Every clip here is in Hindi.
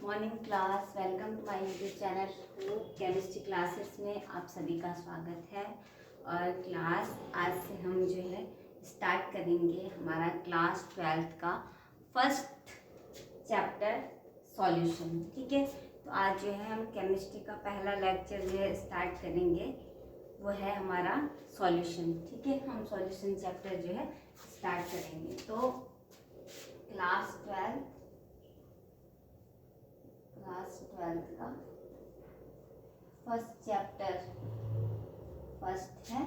Morning class. Welcome to my YouTube channel chemistry classes में आप सभी का स्वागत है। और क्लास आज से हम जो है स्टार्ट करेंगे हमारा क्लास 12th का फर्स्ट चैप्टर सॉल्यूशन। ठीक है, तो आज जो है हम केमिस्ट्री का पहला लेक्चर जो है स्टार्ट करेंगे, वो है हमारा सॉल्यूशन। ठीक है, हम सॉल्यूशन चैप्टर जो है स्टार्ट करेंगे। तो क्लास 12th का फर्स्ट चैप्टर फर्स्ट है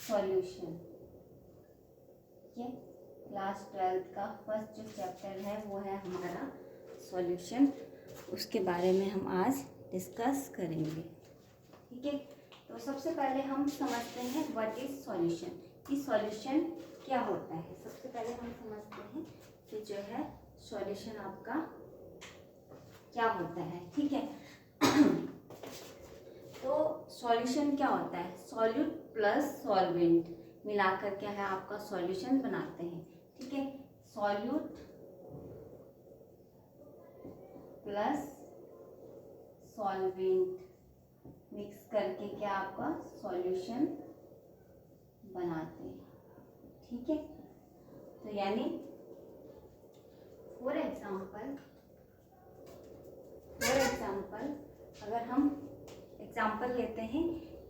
सॉल्यूशन। ठीक है, क्लास 12th का फर्स्ट जो चैप्टर है वो है हमारा सॉल्यूशन। उसके बारे में हम आज डिस्कस करेंगे। ठीक है, तो सबसे पहले हम समझते हैं व्हाट इज सॉल्यूशन, कि सॉल्यूशन क्या होता है। सबसे पहले हम समझते हैं कि जो है सॉल्यूशन आपका क्या होता है। ठीक है, तो सॉल्यूशन क्या होता है, सॉल्यूट प्लस सॉल्वेंट मिलाकर क्या है आपका सॉल्यूशन बनाते हैं। ठीक है, सॉल्यूट प्लस सॉल्वेंट मिक्स करके क्या आपका सॉल्यूशन बनाते हैं। ठीक है, तो यानी फॉर एग्जाम्पल अगर हम एग्जाम्पल लेते हैं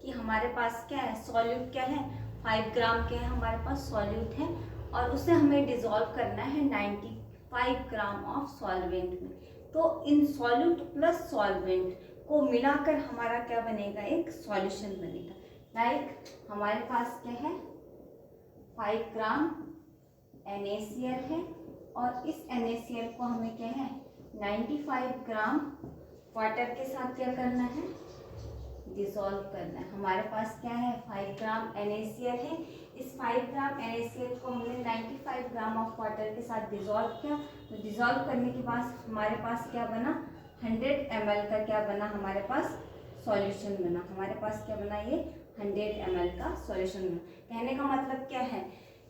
कि हमारे पास क्या है सॉल्यूट, क्या है 5 ग्राम के है हमारे पास सॉल्यूट है, और उसे हमें डिसॉल्व करना है 95 ग्राम ऑफ सॉल्वेंट में। तो इन सॉल्यूट प्लस सॉल्वेंट को मिलाकर हमारा क्या बनेगा, एक सॉल्यूशन बनेगा। लाइक हमारे पास क्या है 5 ग्राम NaCl है, और इस NaCl को हमें क्या है 95 ग्राम वाटर के साथ क्या करना है, डिसॉल्व करना है। हमारे पास क्या है 5 ग्राम NaCl है, इस 5 ग्राम NaCl को हमने 95 ग्राम ऑफ वाटर के साथ डिसॉल्व किया। तो डिसॉल्व करने के बाद हमारे पास क्या बना, 100 ml का क्या बना, हमारे पास सॉल्यूशन बना। हमारे पास क्या बना, ये 100 ml का सॉल्यूशन बना। कहने का मतलब क्या है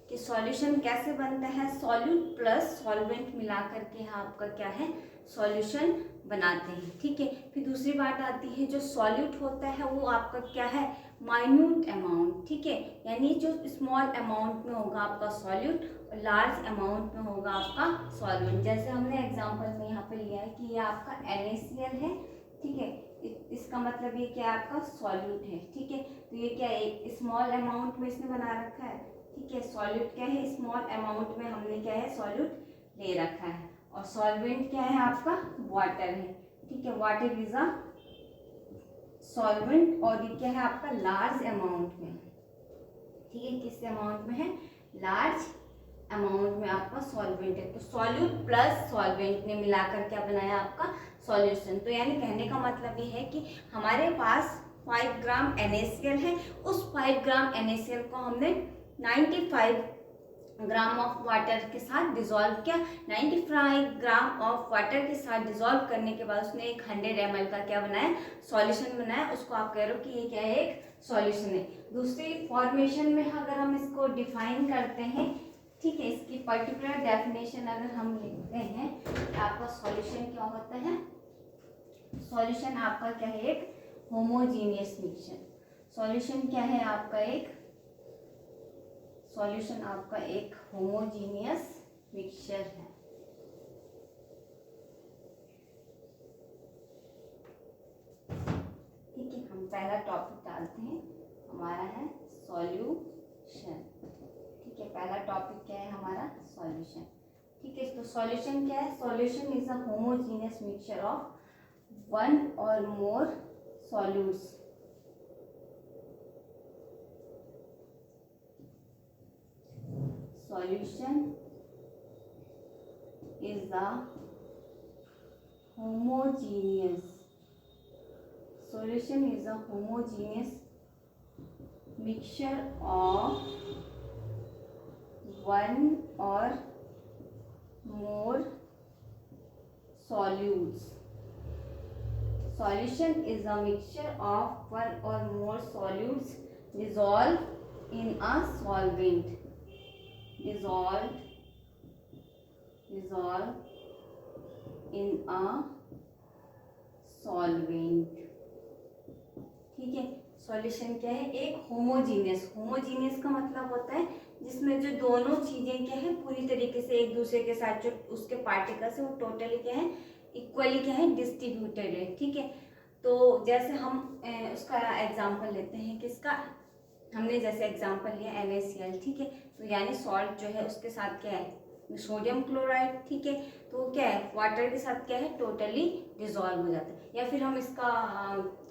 कि सॉल्यूशन कैसे बनता है, सॉल्यूट प्लस सॉल्वेंट मिला करके आपका क्या है सॉल्यूशन बनाते हैं। ठीक है, फिर दूसरी बात आती है जो सॉल्यूट होता है वो आपका क्या है माइन्यूट अमाउंट। ठीक है, यानी जो स्मॉल अमाउंट में होगा आपका सॉल्यूट और लार्ज अमाउंट में होगा आपका सॉल्वेंट। जैसे हमने एग्जांपल में यहाँ पे लिया है कि ये आपका NaCl है। ठीक है, इसका मतलब ये क्या आपका सॉल्यूट है। ठीक है, तो ये क्या एक स्मॉल अमाउंट में इसने बना रखा है। ठीक है, सॉल्यूट क्या है स्मॉल अमाउंट में हमने क्या है सॉल्यूट ले रखा है, और सॉल्वेंट क्या है आपका वाटर है। ठीक है, वाटर इज अ सॉल्वेंट, और ये क्या है आपका लार्ज अमाउंट में। ठीक है, किस अमाउंट में है, लार्ज अमाउंट में आपका सॉल्वेंट है। तो सॉल्यूट प्लस सॉल्वेंट ने मिलाकर क्या बनाया आपका सॉल्यूशन। तो यानी कहने का मतलब ये है कि हमारे पास 5 ग्राम NaCl है, उस 5 ग्राम NaCl को हमने 95 ग्राम ऑफ वाटर के साथ डिसॉल्व किया। 95 ग्राम ऑफ वाटर के साथ डिसॉल्व करने के बाद उसने एक 100 ml का क्या बनाया सॉल्यूशन बनाया। उसको आप कह रहे हो कि ये क्या है, एक सॉल्यूशन है। दूसरी फॉर्मेशन में अगर हम इसको डिफाइन करते हैं, ठीक है, इसकी पर्टिकुलर डेफिनेशन अगर हम लिखते हैं कि आपका सॉल्यूशन क्या होता है, सॉल्यूशन आपका क्या है एक होमोजीनियस मिक्सचर। सॉल्यूशन क्या है आपका एक, सॉल्यूशन आपका एक होमोजीनियस मिक्सचर है। ठीक है, हम पहला टॉपिक डालते हैं, हमारा है सॉल्यूशन। ठीक है, पहला टॉपिक क्या है हमारा सॉल्यूशन। ठीक है, तो सॉल्यूशन क्या है, solution is a homogeneous mixture of one और मोर solutes solution is a homogeneous mixture of one or more solutes. Solution is a mixture of one or more solutes dissolved in a solvent. dissolved in a solvent. ठीक है, सॉल्यूशन क्या है, एक होमोजीनियस। होमोजीनियस का मतलब होता है जिसमें जो दोनों चीजें क्या है पूरी तरीके से एक दूसरे के साथ जो उसके पार्टिकल्स है वो टोटली क्या है इक्वली क्या है डिस्ट्रीब्यूटेड है। ठीक है, तो जैसे हम उसका एग्जांपल लेते हैं किसका, हमने जैसे एग्जांपल लिया NaCl। ठीक है, तो यानी सॉल्ट जो है उसके साथ क्या है सोडियम क्लोराइड। ठीक है, तो क्या है वाटर के साथ क्या है टोटली डिजॉल्व हो जाता है। या फिर हम इसका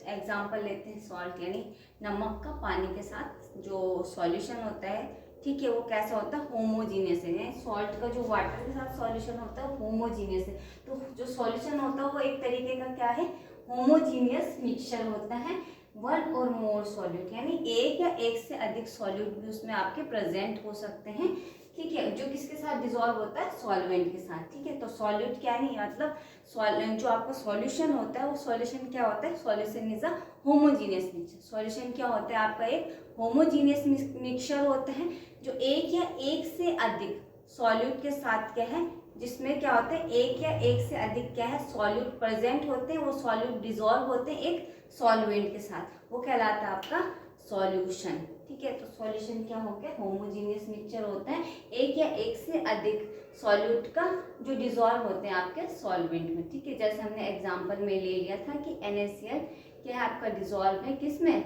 एग्जांपल लेते हैं सॉल्ट यानी नमक का पानी के साथ जो सॉल्यूशन होता है। ठीक है, वो कैसा होता है होमोजीनियस है। सॉल्ट का जो वाटर के साथ सॉल्यूशन होता है होमोजीनियस है। तो जो सॉल्यूशन होता है वो एक तरीके का क्या है होमोजीनियस मिक्सचर होता है। वन और मोर सॉल्यूट यानी एक या एक से अधिक सॉल्यूट भी उसमें आपके प्रेजेंट हो सकते हैं। ठीक है, जो किसके साथ डिजॉल्व होता है सॉल्वेंट के साथ। ठीक है, तो सॉल्यूट क्या नहीं मतलब जो आपका सॉल्यूशन होता है वो सॉल्यूशन क्या होता है, solution is a homogeneous mixture. Solution क्या होता है आपका एक होमोजीनियस मिक्सचर होता है जो एक या एक से अधिक सॉल्यूट के साथ क्या है जिसमें क्या होता है एक या एक से अधिक क्या है सॉल्यूट प्रेजेंट होते हैं। वो सॉल्यूट डिजॉल्व होते हैं एक सॉल्वेंट के साथ, वो कहलाता है आपका सॉल्यूशन। ठीक है, तो सॉल्यूशन क्या हो गया होमोजीनियस मिक्सचर होता है एक या एक से अधिक सॉल्यूट का जो डिजॉल्व होते हैं आपके सॉल्वेंट में। ठीक है, जैसे हमने एग्जांपल में ले लिया था कि NaCl क्या है आपका डिजॉल्व है किसमें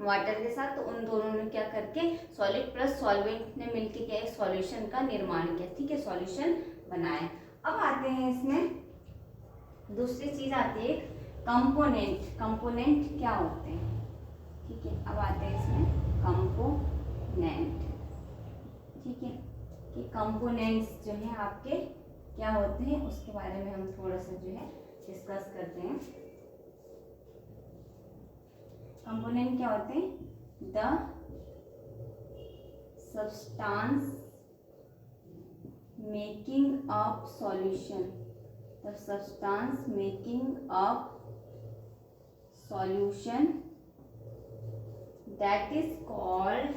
वाटर के साथ। तो उन दोनों ने क्या करके सॉलिड प्लस सॉल्वेंट ने मिलकर क्या एक सॉल्यूशन का निर्माण किया। ठीक है, सॉल्यूशन बनाया। अब आते हैं इसमें दूसरी चीज आती है कंपोनेंट। कंपोनेंट क्या होते हैं, ठीक है, अब आते हैं इसमें कंपोनेंट। ठीक है, कि कंपोनेंट्स जो हैं आपके क्या होते हैं उसके बारे में हम थोड़ा सा जो है डिस्कस करते हैं। कंपोनेंट क्या होते हैं, the substance making up solution, the substance making up solution that is called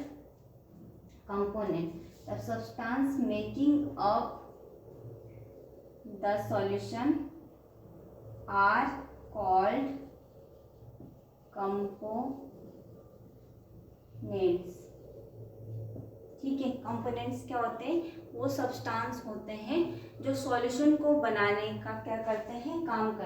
component. The substance making up the solution are called components. ठीक है, कंपोनेंट्स क्या होते हैं, वो सब्सटेंस होते हैं जो सॉल्यूशन को बनाने का क्या करते हैं काम करते